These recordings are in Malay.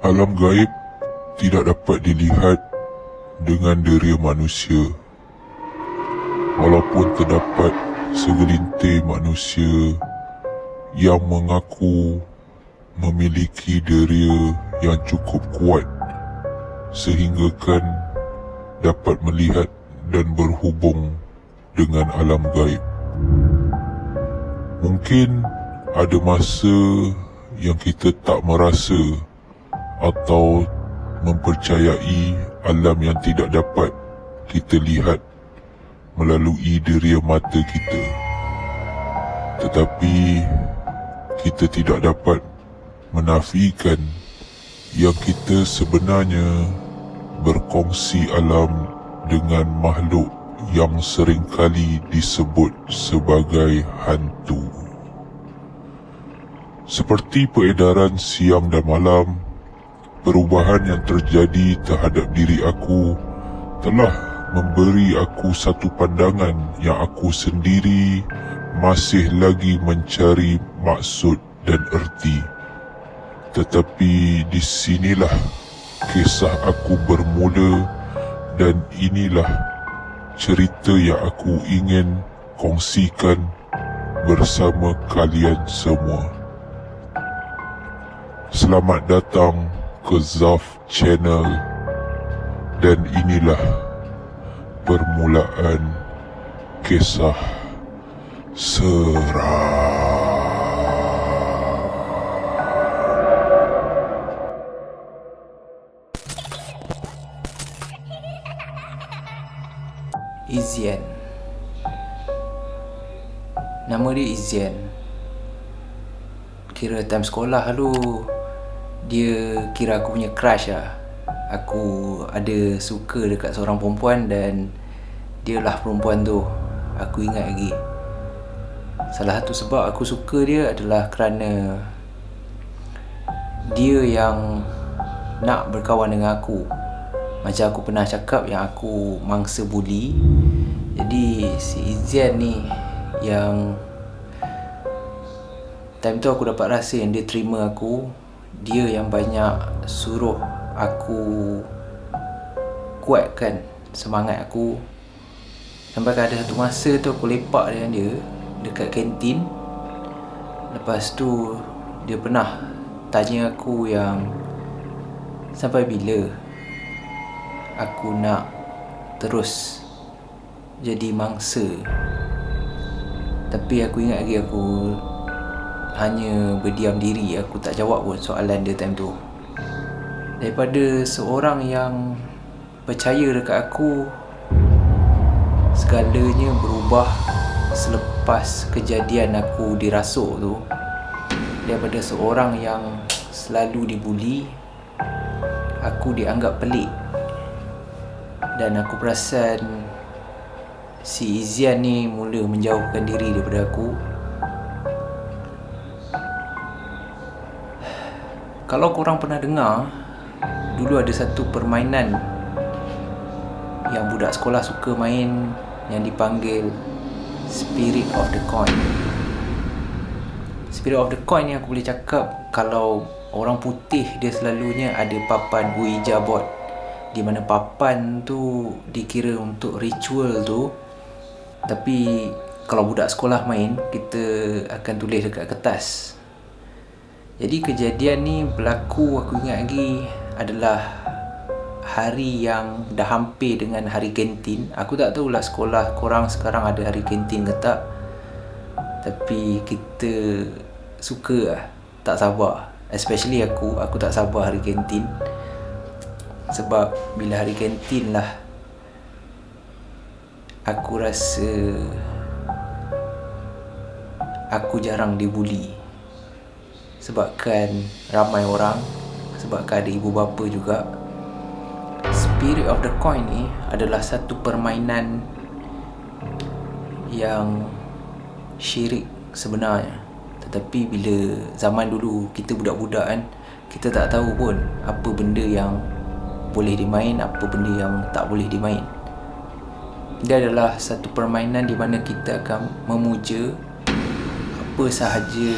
Alam gaib tidak dapat dilihat dengan deria manusia. Walaupun terdapat segelintir manusia yang mengaku memiliki deria yang cukup kuat sehinggakan dapat melihat dan berhubung dengan alam gaib. Mungkin ada masa yang kita tak merasa atau mempercayai alam yang tidak dapat kita lihat melalui deria mata kita. Tetapi kita tidak dapat menafikan yang kita sebenarnya berkongsi alam dengan makhluk yang seringkali disebut sebagai hantu. Seperti peredaran siang dan malam, perubahan yang terjadi terhadap diri aku telah memberi aku satu pandangan yang aku sendiri masih lagi mencari maksud dan erti. Tetapi di sinilah kisah aku bermula dan inilah cerita yang aku ingin kongsikan bersama kalian semua. Selamat datang ke Zaf Channel dan inilah permulaan kisah seram. Izian. Nama dia Izian. Kira time sekolah dulu dia kira aku punya crush lah. Aku ada suka dekat seorang perempuan dan dia lah perempuan tu. Aku ingat lagi. Salah satu sebab aku suka dia adalah kerana dia yang nak berkawan dengan aku. Macam aku pernah cakap yang aku mangsa buli. Jadi si Izian ni yang time tu aku dapat rasa yang dia terima aku. Dia yang banyak suruh aku kuatkan semangat aku. Sampai ada satu masa tu aku lepak dengan dia dekat kantin. Lepas tu dia pernah tanya aku yang sampai bila aku nak terus jadi mangsa. Tapi aku ingat lagi aku hanya berdiam diri. Aku tak jawab pun soalan dia time tu. Daripada seorang yang percaya dekat aku, segalanya berubah selepas kejadian aku dirasuk tu. Daripada seorang yang selalu dibuli, aku dianggap pelik. Dan aku perasan si Izian ni mula menjauhkan diri daripada aku. Kalau korang pernah dengar, dulu ada satu permainan yang budak sekolah suka main yang dipanggil Spirit of the Coin. Spirit of the Coin ni aku boleh cakap kalau orang putih dia selalunya ada papan Ouija board, di mana papan tu dikira untuk ritual tu. Tapi kalau budak sekolah main, kita akan tulis dekat kertas. Jadi kejadian ni berlaku, aku ingat lagi, adalah hari yang dah hampir dengan hari kantin. Aku tak tahulah sekolah korang sekarang ada hari kantin ke tak. Tapi kita suka lah, tak sabar. Especially aku tak sabar hari kantin. Sebab bila hari kantin lah aku rasa aku jarang dibuli. Sebabkan ramai orang, sebabkan ada ibu bapa juga. Spirit of the Coin ni adalah satu permainan yang syirik sebenarnya. Tetapi bila zaman dulu kita budak-budak kan, kita tak tahu pun apa benda yang boleh dimain, apa benda yang tak boleh dimain. Dia adalah satu permainan di mana kita akan memuja apa sahaja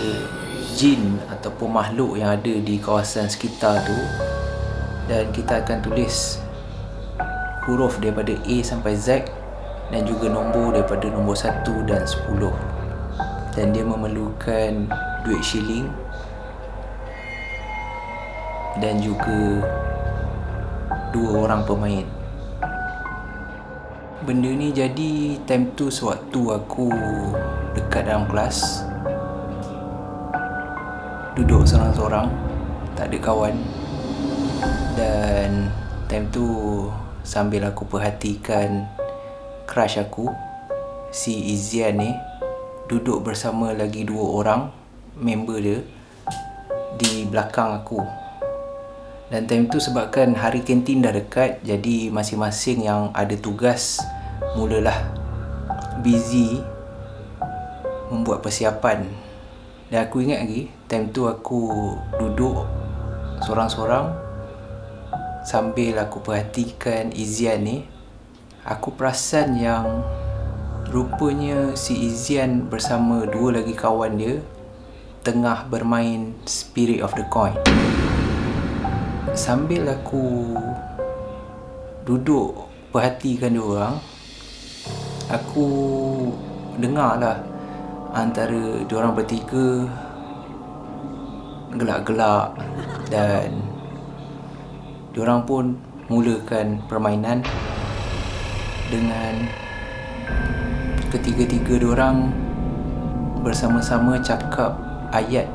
jin ataupun makhluk yang ada di kawasan sekitar tu dan kita akan tulis huruf daripada A sampai Z dan juga nombor daripada nombor 1 dan 10. Dan dia memerlukan duit shilling dan juga 2 orang pemain. Benda ni jadi time tu sewaktu aku dekat dalam kelas, duduk seorang-seorang, tak ada kawan. Dan time tu sambil aku perhatikan crush aku, si Izian ni, duduk bersama lagi 2 orang member dia di belakang aku. Dan time tu sebabkan hari kantin dah dekat, jadi masing-masing yang ada tugas mulalah busy membuat persiapan. Dan aku ingat lagi, time tu aku duduk sorang-sorang sambil aku perhatikan Izian ni. Aku perasan yang rupanya si Izian bersama 2 lagi kawan dia tengah bermain Spirit of the Coin. Sambil aku duduk perhatikan diorang, aku dengarlah antara diorang bertiga gelak-gelak dan diorang pun mulakan permainan dengan ketiga-tiga diorang bersama-sama cakap ayat,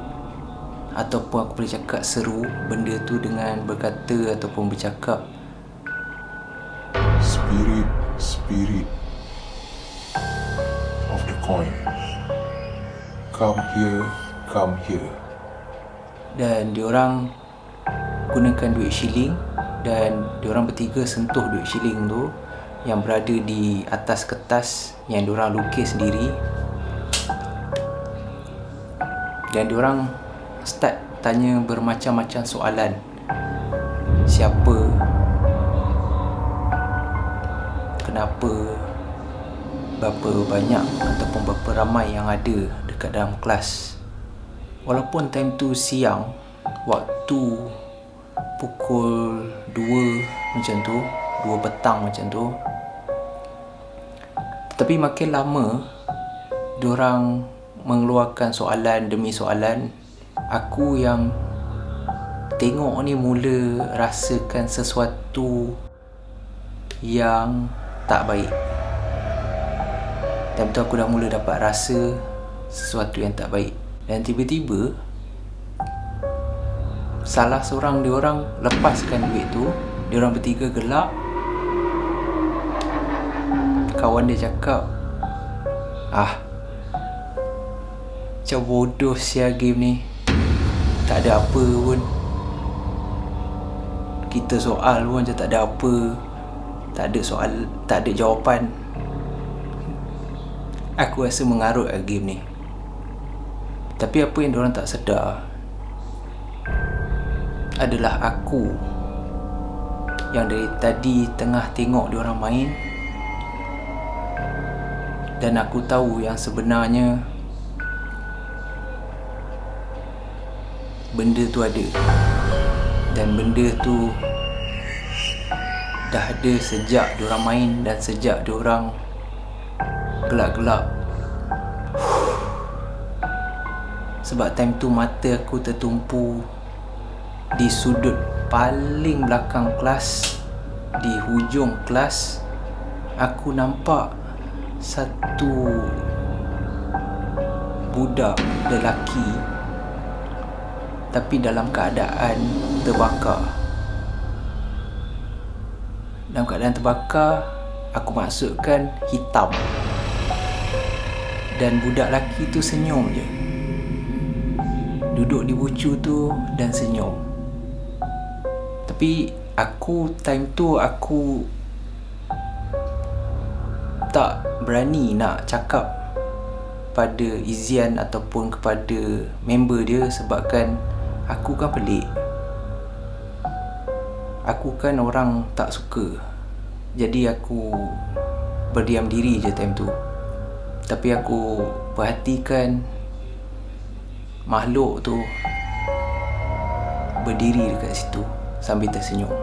ataupun aku boleh cakap seru benda tu dengan berkata ataupun bercakap, Spirit of the coin, come here. Dan diorang gunakan duit shilling dan diorang bertiga sentuh duit shilling tu yang berada di atas kertas yang diorang lukis sendiri. Dan diorang start tanya bermacam-macam soalan. Siapa? Kenapa? Berapa banyak ataupun berapa ramai yang ada dekat dalam kelas? Walaupun time tu siang, waktu pukul 2 macam tu, 2 petang macam tu, tetapi makin lama diorang mengeluarkan soalan demi soalan, aku yang tengok ni mula rasakan sesuatu yang tak baik. Dan tu aku dah mula dapat rasa sesuatu yang tak baik. Dan tiba-tiba salah seorang diorang lepaskan duit tu. Diorang bertiga gelak. Kawan dia cakap, macam bodoh sia game ni, tak ada apa pun. Kita soal pun macam tak ada apa, tak ada soal, tak ada jawapan. Aku rasa mengarut lah game ni. Tapi apa yang diorang tak sedar adalah aku yang dari tadi tengah tengok diorang main, dan aku tahu yang sebenarnya benda tu ada. Dan benda tu dah ada sejak diorang main dan sejak diorang gelak-gelak. Sebab time tu mata aku tertumpu di sudut paling belakang kelas, di hujung kelas. Aku nampak satu budak lelaki tapi dalam keadaan terbakar. Dalam keadaan terbakar, aku maksudkan hitam. Dan budak lelaki tu senyum je, duduk di bucu tu dan senyum. Tapi aku time tu aku tak berani nak cakap pada Izian ataupun kepada member dia, sebabkan aku kan pelik. Aku kan orang tak suka. Jadi aku berdiam diri je time tu. Tapi aku perhatikan makhluk tu berdiri dekat situ sambil tersenyum.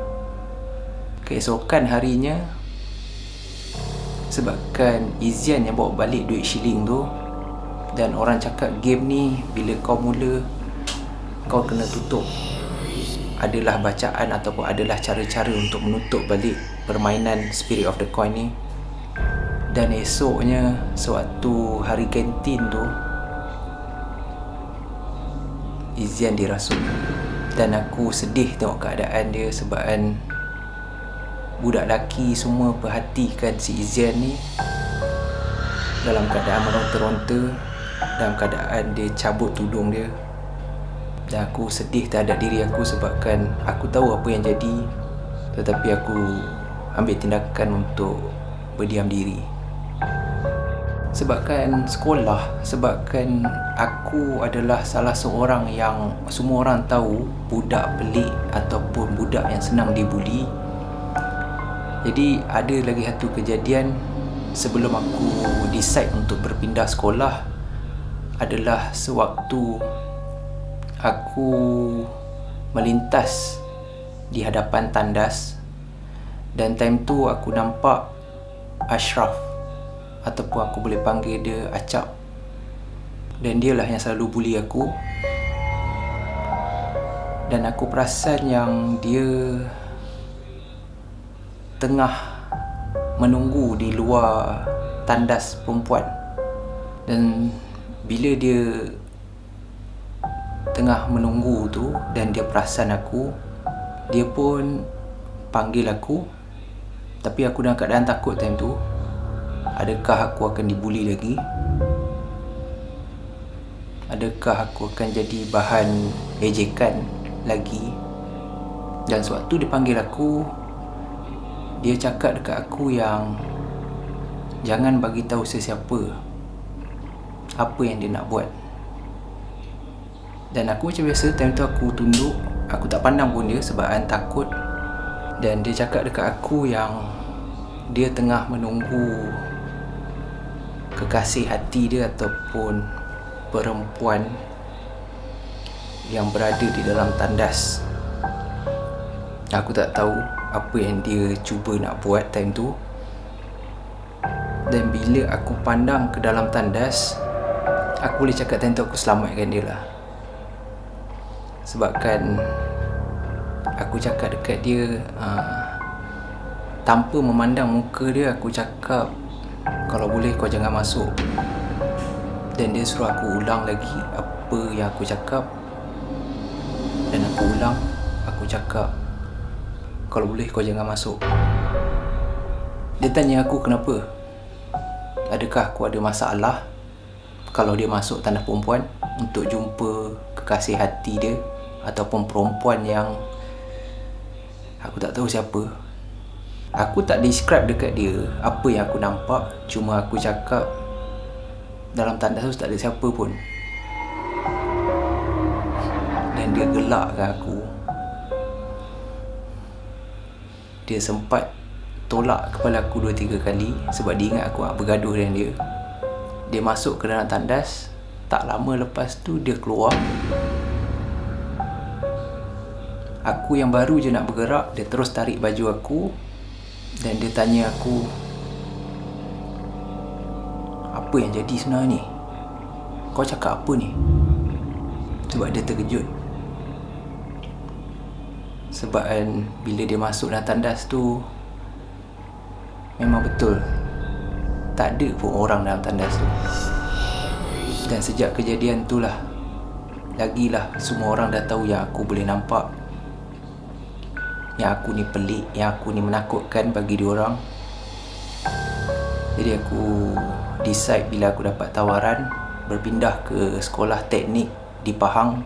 keesokan harinya, sebabkan Izian yang bawa balik duit shilling tu, dan orang cakap game ni bila kau mula, kau kena tutup. Adalah bacaan ataupun adalah cara-cara untuk menutup balik permainan Spirit of the Coin ni. Dan esoknya, sewaktu hari kantin tu, Izian dirasuk. Dan aku sedih tengok keadaan dia, sebabkan budak lelaki semua perhatikan si Izian ni dalam keadaan meronta-ronta, dalam keadaan dia cabut tudung dia. Dan aku sedih terhadap diri aku sebabkan aku tahu apa yang jadi, tetapi aku ambil tindakan untuk berdiam diri. Sebabkan sekolah, sebabkan aku adalah salah seorang yang semua orang tahu budak pelik ataupun budak yang senang dibuli. Jadi ada lagi satu kejadian sebelum aku decide untuk berpindah sekolah, adalah sewaktu aku melintas di hadapan tandas, dan time tu aku nampak Ashraf, ataupun aku boleh panggil dia Acap, dan dialah yang selalu bully aku. Dan aku perasan yang dia tengah menunggu di luar tandas perempuan. Dan bila dia tengah menunggu tu dan dia perasan aku, dia pun panggil aku. Tapi aku dalam keadaan takut time tu. Adakah aku akan dibuli lagi? Adakah aku akan jadi bahan ejekan lagi? Dan sewaktu dia panggil aku, dia cakap dekat aku yang jangan bagi tahu sesiapa apa yang dia nak buat. Dan aku macam biasa, time tu aku tunduk, aku tak pandang pun dia sebabkan takut. Dan dia cakap dekat aku yang dia tengah menunggu kekasih hati dia ataupun perempuan yang berada di dalam tandas. Aku tak tahu apa yang dia cuba nak buat time tu. Dan bila aku pandang ke dalam tandas, aku boleh cakap time tu aku selamatkan dia lah. Sebabkan aku cakap dekat dia, tanpa memandang muka dia, aku cakap, kalau boleh kau jangan masuk. Dan dia suruh aku ulang lagi apa yang aku cakap. Dan aku ulang, aku cakap, kalau boleh kau jangan masuk. Dia tanya aku kenapa, adakah aku ada masalah kalau dia masuk tandas perempuan untuk jumpa kekasih hati dia ataupun perempuan yang aku tak tahu siapa. Aku tak describe dekat dia apa yang aku nampak, cuma aku cakap dalam tandas tu tak ada siapa pun. Dan dia gelakkan aku. Dia sempat tolak kepala aku 2-3 kali sebab dia ingat aku nak bergaduh dengan dia. Dia masuk ke dalam tandas, tak lama lepas tu dia keluar. Aku yang baru je nak bergerak, dia terus tarik baju aku dan dia tanya aku, apa yang jadi sebenarnya ni? Kau cakap apa ni? Sebab dia terkejut. Sebab kan bila dia masuk dalam tandas tu, memang betul tak ada pun orang dalam tandas tu. Dan sejak kejadian tu lah, lagilah semua orang dah tahu yang aku boleh nampak, yang aku ni pelik, yang aku ni menakutkan bagi diorang. Jadi aku decide bila aku dapat tawaran berpindah ke sekolah teknik di Pahang,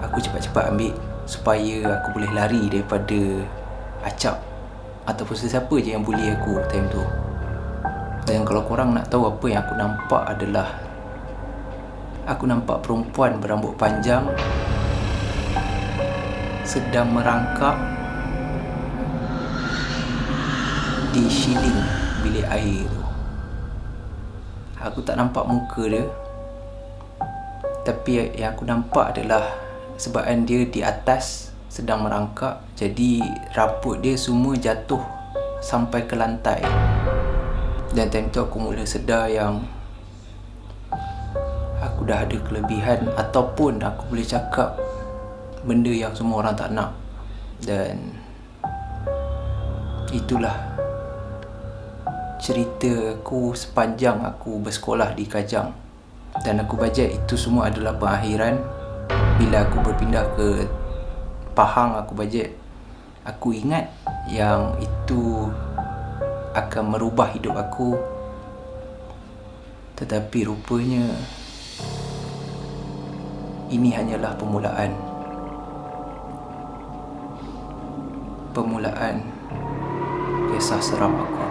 aku cepat-cepat ambil supaya aku boleh lari daripada Acap ataupun sesiapa je yang bully aku time tu. Dan kalau korang nak tahu apa yang aku nampak adalah, aku nampak perempuan berambut panjang sedang merangkak di shilling bilik air tu. Aku tak nampak muka dia, tapi yang aku nampak adalah sebabkan dia di atas sedang merangkak. Jadi raput dia semua jatuh sampai ke lantai. Dan time tu aku mula sedar yang aku dah ada kelebihan, ataupun aku boleh cakap benda yang semua orang tak nak. Dan itulah cerita aku sepanjang aku bersekolah di Kajang. Dan aku bajet itu semua adalah pengakhiran. Bila aku berpindah ke Pahang, aku bajet, aku ingat yang itu akan merubah hidup aku. Tetapi rupanya ini hanyalah permulaan. Permulaan kisah seram aku.